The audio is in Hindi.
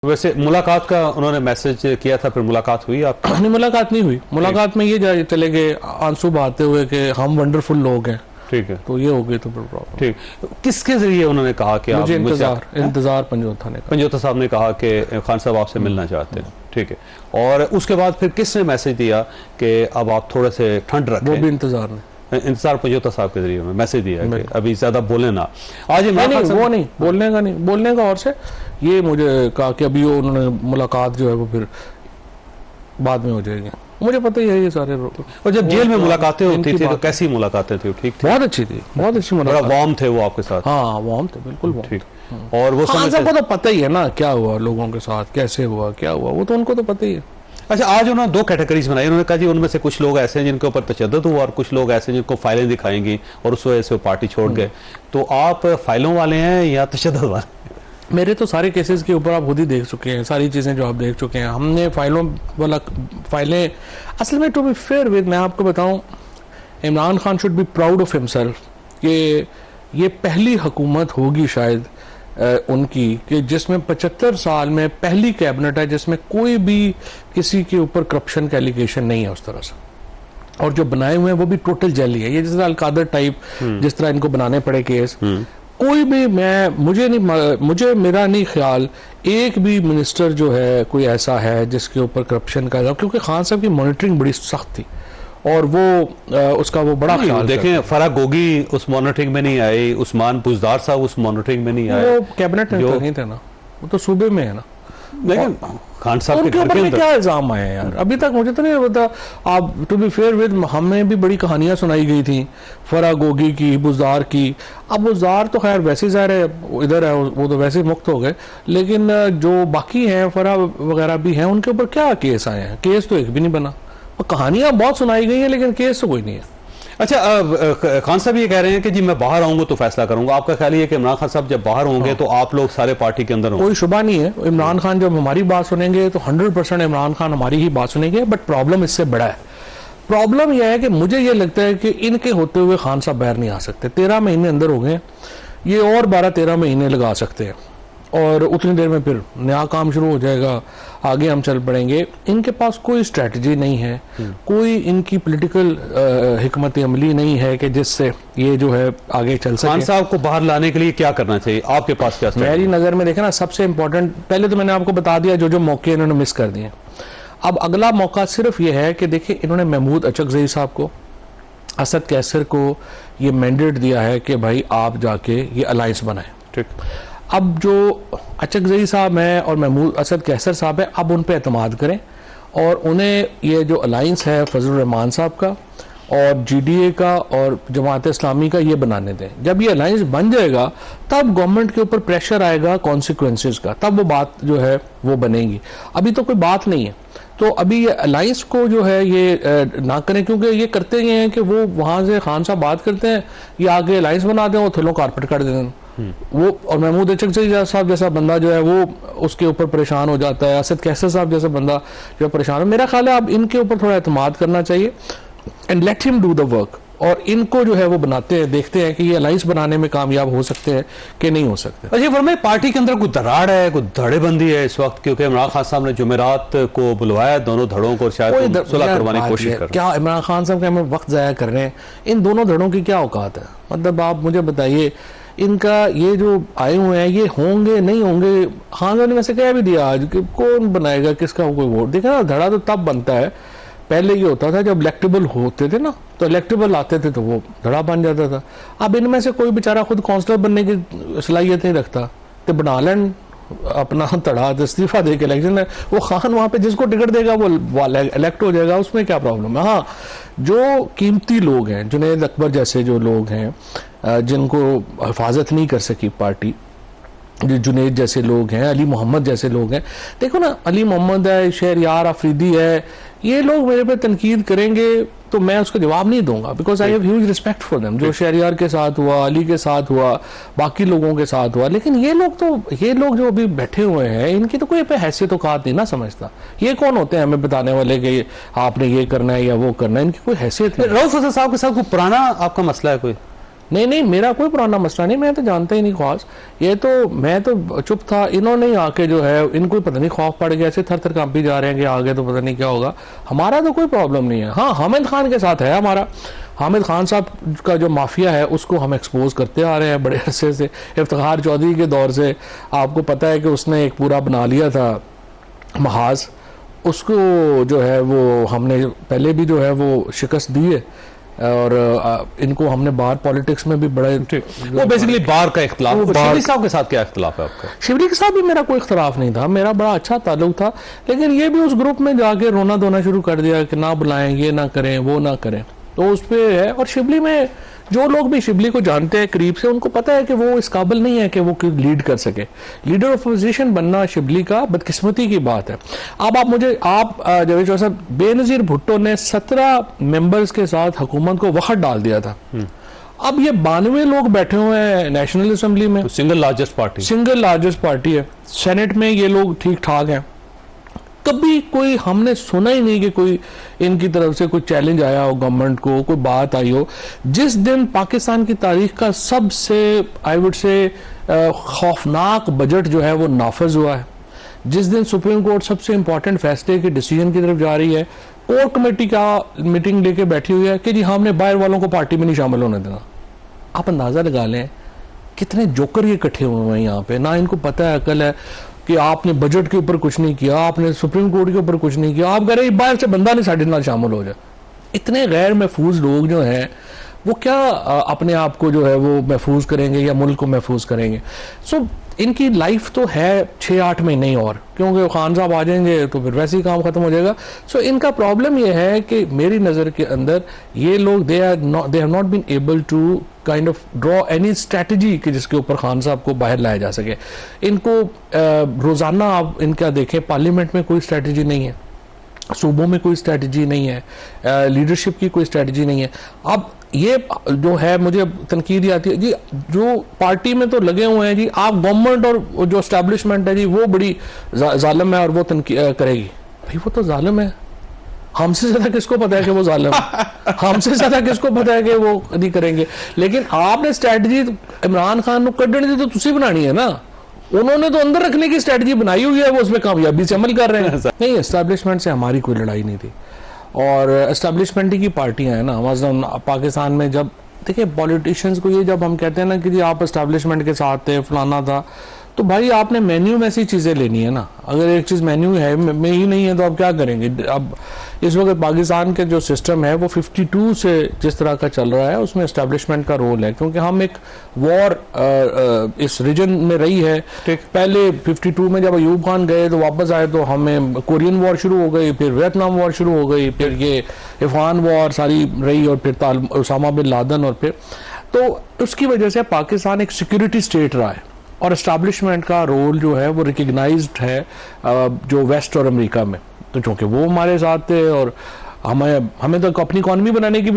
वैसे मुलाकात का उन्होंने मैसेज किया था, फिर मुलाकात हुई आप? नहीं, मुलाकात नहीं हुई। मुलाकात में ये चले गए आंसू बहाते हुए कि हम वंडरफुल लोग हैं। ठीक है, तो ये हो गई तो फिर प्रॉब्लम। ठीक, किसके जरिए उन्होंने कहा कि मुझे आप इंतजार पंजोथा ने कहा। पंजोथा साहब ने कहा कि खान साहब आपसे मिलना चाहते हैं। ठीक है, और उसके बाद फिर किसने मैसेज दिया कि अब आप थोड़े से ठंड रखें? वो भी इंतजार पंजोथा साहब के जरिए मैसेज दिया कि अभी ज्यादा बोले ना। आज वो नहीं बोलने का और से ये मुझे कहा कि अभी उन्होंने मुलाकात जो है वो फिर बाद में हो जाएगी। मुझे पता ही है ये सारे। और जब जेल में मुलाकातें होती थी तो कैसी मुलाकातें थी? ठीक थी, बहुत अच्छी थी, बहुत अच्छी मुलाकात। वार्म थे वो आपके साथ? हाँ, वार्म थे, बिल्कुल वार्म। ठीक, और वो सबको तो पता ही है ना क्या हुआ लोगों के साथ, कैसे हुआ, क्या हुआ, वो तो उनको तो पता ही है। अच्छा, आज उन्होंने दो कैटेगरीज बनाई। उन्होंने कहा जी उनमें से कुछ लोग ऐसे हैं जिनके ऊपर तशद्दुद हुआ और कुछ लोग ऐसे जिनको फाइलें दिखाएंगी और उस वजह से वो पार्टी छोड़ गए। तो आप फाइलों वाले हैं या तशद्दुद वाले? मेरे तो सारे केसेस के ऊपर आप खुद ही देख चुके हैं, सारी चीज़ें जो आप देख चुके हैं। हमने फाइलें असल में टू बी फेयर विद, मैं आपको बताऊं, Imran Khan should be proud of himself कि ये पहली हुकूमत होगी शायद उनकी कि जिसमें 75 साल में पहली कैबिनेट है जिसमें कोई भी किसी के ऊपर करप्शन का एलिगेशन नहीं है उस तरह से। और जो बनाए हुए हैं वो भी टोटल जेली है। ये जिस तरह अलकादर टाइप जिस तरह इनको बनाने पड़े केस, कोई भी मुझे मेरा नहीं ख्याल एक भी मिनिस्टर जो है कोई ऐसा है जिसके ऊपर करप्शन का, क्योंकि खान साहब की मॉनिटरिंग बड़ी सख्त थी और वो उसका वो बड़ा ख्याल। देखें, फराग गोगी उस मॉनिटरिंग में नहीं आए, उस्मान बुजदार साहब उस मॉनिटरिंग में नहीं आए। वो कैबिनेट में तो नहीं थे ना, वो तो सूबे में है ना। लेकिन खान साहब के ऊपर क्या इल्जाम आए यार, अभी तक मुझे तो नहीं पता। आप टू बी फेयर विद, हमें भी बड़ी कहानियां सुनाई गई थी फराग गोगी की, बुज़दार की। अब बुज़दार तो खैर वैसे ही ज़ाहिर है इधर है, वो तो वैसे ही मुक्त हो गए। लेकिन जो बाकी हैं फरा वगैरह भी हैं, उनके ऊपर क्या केस आए हैं? केस तो एक भी नहीं बना। कहानियां बहुत सुनाई गई हैं लेकिन केस तो कोई नहीं है। अच्छा, खान साहब ये कह रहे हैं कि जी मैं बाहर आऊंगा तो फैसला करूंगा। आपका ख्याल है कि इमरान खान साहब जब बाहर होंगे तो आप लोग सारे पार्टी के अंदर होंगे? कोई शुबा नहीं है, इमरान खान जब हमारी बात सुनेंगे तो 100% इमरान खान हमारी ही बात सुनेंगे। बट प्रॉब्लम इससे बड़ा है। प्रॉब्लम यह है कि मुझे ये लगता है कि इनके होते हुए खान साहब बाहर नहीं आ सकते। 13 महीने अंदर हो गए, ये और 12-13 महीने लगा सकते हैं और उतनी देर में फिर नया काम शुरू हो जाएगा, आगे हम चल पड़ेंगे। इनके पास कोई स्ट्रेटजी नहीं है, कोई इनकी पॉलिटिकल हिकमत अमली नहीं है कि जिससे ये जो है आगे चल सके। खान साहब को बाहर लाने के लिए क्या करना चाहिए आपके पास? क्या मेरी नज़र में देखें ना, सबसे इंपॉर्टेंट, पहले तो मैंने आपको बता दिया जो मौके इन्होंने मिस कर दिए। अब अगला मौका सिर्फ ये है कि देखिए, इन्होंने महमूद अचकज़ई साहब को, असद कैसर को ये मैंडेट दिया है कि भाई आप जाके ये अलायंस बनाएं। ठीक, अब जो अचकज़ई साहब हैं और महमूद असद कैसर साहब हैं, अब उन पे एतमाद करें और उन्हें ये जो अलायंस है फजलुर रहमान साहब का और GDA का और जमात इस्लामी का ये बनाने दें। जब ये अलायंस बन जाएगा तब गवर्नमेंट के ऊपर प्रेशर आएगा कॉन्सिक्वेंसेस का, तब वो बात जो है वो बनेगी। अभी तो कोई बात नहीं है। तो अभी ये अलायंस को जो है ये ना करें, क्योंकि ये करते ये हैं कि वो वहाँ से खान साहब बात करते हैं, ये आगे अलायंस बना दें, वो थैलों कारपेट कर देते हैं वो। और महमूद अचकज़ई साहब जैसा बंदा जो है वो उसके ऊपर परेशान हो जाता है। असद कैसर साहब जैसा बंदा जो परेशान है। मेरा ख्याल है अब इनके ऊपर थोड़ा एतमाद करना चाहिए and let him do the work. और इनको जो है वो बनाते हैं, देखते हैं कि ये अलायंस बनाने में कामयाब हो सकते हैं कि नहीं हो सकते। अच्छा, वर्मा, पार्टी के अंदर कोई दरार है, कोई धड़ेबंदी है इस वक्त? क्योंकि इमरान खान साहब ने जुमेरात को बुलवाया दोनों धड़ों को, शायद सुलह करवाने की कोशिश कर। क्या इमरान खान साहब के हमें वक्त जाया कर रहे हैं? इन दोनों धड़ों की क्या औकात है? मतलब आप मुझे बताइए, इनका ये जो आए हुए हैं ये होंगे नहीं होंगे? खान साहब ने वैसे कह भी दिया आज कि कौन बनाएगा, किसका कोई वोट। देखा ना, धड़ा तो तब बनता है, पहले ये होता था जब इलेक्टेबल होते थे ना, तो इलेक्टेबल आते थे तो वो धड़ा बन जाता था। अब इनमें से कोई बेचारा खुद काउंसलर बनने की सलाहियत नहीं रखता तो बना लें अपना धड़ा, इस्तीफा दे के इलेक्शन में वो खान वहाँ पे जिसको टिकट देगा वो इलेक्ट हो जाएगा, उसमें क्या प्रॉब्लम है? हाँ, जो कीमती लोग हैं, जुनैद अकबर जैसे जो लोग हैं जिनको हिफाजत नहीं कर सकी पार्टी, जो जुनैद जैसे लोग हैं, अली मोहम्मद जैसे लोग हैं, देखो ना, अली मोहम्मद है, शहरयार अफरीदी है, ये लोग मेरे पे तनकीद करेंगे तो मैं उसका जवाब नहीं दूंगा, because I have huge respect for them. जो शहरयार के साथ हुआ, अली के साथ हुआ, बाकी लोगों के साथ हुआ। लेकिन ये लोग जो अभी बैठे हुए हैं, इनकी तो कोई पे हैसियत औकात नहीं ना समझता। ये कौन होते हैं हमें बताने वाले कि आपने ये करना है या वो करना है? इनकी कोई हैसियत नहीं। रऊफ हसन साहब के साथ कोई पुराना आपका मसला है कोई? नहीं, मेरा कोई पुराना मसला नहीं, मैं तो जानता ही नहीं ख्वास। ये तो मैं तो चुप था, इन्होंने ही आके जो है इनको पता नहीं खौफ पड़ गया, ऐसे थर थर कांपी जा रहे हैं कि आगे तो पता नहीं क्या होगा। हमारा तो कोई प्रॉब्लम नहीं है। हाँ, हामिद खान के साथ है हमारा। हामिद खान साहब का जो माफिया है उसको हम एक्सपोज करते आ रहे हैं बड़े अरसे से। इफ्तिखार चौधरी के दौर से आपको पता है कि उसने एक पूरा बना लिया था महाज, उसको जो है वो हमने पहले भी जो है वो शिकस्त दी है, और इनको हमने बाहर पॉलिटिक्स में भी बड़े वो बेसिकली बार का इख्तिलाफ। शिबली साहब के साथ क्या इख्तिलाफ है आपका? शिबली के साथ भी मेरा कोई इख्तिलाफ नहीं था, मेरा बड़ा अच्छा ताल्लुक था, लेकिन ये भी उस ग्रुप में जाके रोना धोना शुरू कर दिया कि ना बुलाएं, ये ना करें, वो ना करें, तो उस पर है। और शिबली में जो लोग भी शिबली को जानते हैं करीब से, उनको पता है कि वो इस काबिल नहीं है कि वो लीड कर सके। लीडर ऑफ अपोजिशन बनना शिबली का बदकिस्मती की बात है। अब आप जावेद चौधरी साहब, बेनजीर भुट्टो ने 17 मेंबर्स के साथ हुकूमत को वक्त डाल दिया था। अब ये 92 लोग बैठे हुए हैं नेशनल असेंबली में, सिंगल लार्जेस्ट पार्टी है। सेनेट में ये लोग ठीक ठाक हैं। कभी कोई हमने सुना ही नहीं कि कोई इनकी तरफ से कोई चैलेंज आया हो गवर्नमेंट को, कोई बात आई हो। जिस दिन पाकिस्तान की तारीख का सबसे आई वुड से खौफनाक बजट जो है वो नाफज हुआ है, जिस दिन सुप्रीम कोर्ट सबसे इंपॉर्टेंट फैसले के डिसीजन की तरफ जा रही है, कोर कमेटी का मीटिंग लेके बैठी हुई है कि जी हमने बाहर वालों को पार्टी में नहीं शामिल होने देना। आप अंदाजा लगा लें कितने जोकर ये इकट्ठे हुए हैं यहाँ पे। ना इनको पता है, अकल है कि आपने बजट के ऊपर कुछ नहीं किया, आपने सुप्रीम कोर्ट के ऊपर कुछ नहीं किया, आप कह रहे बाहर से बंदा नहीं साढ़े नाल शामिल हो जाए। इतने गैर महफूज लोग जो हैं वो क्या अपने आप को जो है वो महफूज करेंगे या मुल्क को महफूज करेंगे? सो इनकी लाइफ तो है 6-8 महीने ही और, क्योंकि खान साहब आ जाएंगे तो फिर वैसे ही काम खत्म हो जाएगा। सो इनका प्रॉब्लम ये है कि मेरी नज़र के अंदर ये लोग they have not been able to kind of draw any strategy कि जिसके ऊपर खान साहब को बाहर लाया जा सके। इनको रोज़ाना आप इनका देखें, पार्लियामेंट में कोई स्ट्रैटेजी नहीं है, सूबों में कोई स्ट्रैटेजी नहीं है, लीडरशिप की कोई स्ट्रैटेजी नहीं है। अब ये जो है मुझे तनकीद आती है जी, जो पार्टी में तो लगे हुए हैं जी, आप गवर्नमेंट और जो एस्टैब्लिशमेंट है जी वो बड़ी जालिम है और वो करेगी। भाई वो तो जालिम है, हमसे ज्यादा किसको पता है कि वो जालिम है? हमसे ज्यादा किसको पता है कि वो नहीं करेंगे? लेकिन आपने स्ट्रैटेजी इमरान खान को कढ़ने दी तो तुसी बनानी है ना, उन्होंने तो अंदर रखने की स्ट्रैटेजी बनाई हुई है, वो उसमें कामयाबी से अमल कर रहे हैं। नहीं, एस्टैब्लिशमेंट से हमारी कोई लड़ाई नहीं थी, और एस्टैब्लिशमेंट की पार्टियां हैं ना मसलन पाकिस्तान में। जब देखिए पॉलिटिशियंस को ये जब हम कहते हैं ना कि जी आप एस्टैब्लिशमेंट के साथ थे, फलाना था, तो भाई आपने मेन्यू में ऐसी चीज़ें लेनी है ना। अगर एक चीज़ मेन्यू है में ही नहीं है तो आप क्या करेंगे? अब इस वक्त पाकिस्तान के जो सिस्टम है वो 52 से जिस तरह का चल रहा है उसमें एस्टैब्लिशमेंट का रोल है, क्योंकि हम एक वॉर इस रीजन में रही है। पहले 52 में जब अयूब खान गए तो वापस आए तो हमें कोरियन वॉर शुरू हो गई, फिर वियतनाम वॉर शुरू हो गई, फिर ये अफगान वॉर सारी रही, और फिर उसामा बिन लादेन, और फिर तो उसकी वजह से पाकिस्तान एक सिक्योरिटी स्टेट रहा है, और एस्टैब्लिशमेंट का रोल जो है वो रिकग्नाइज्ड है जो वेस्ट और अमेरिका में। तो चूंकि वो हमारे साथ थे और हमें तो अपनी इकॉनमी बनाने की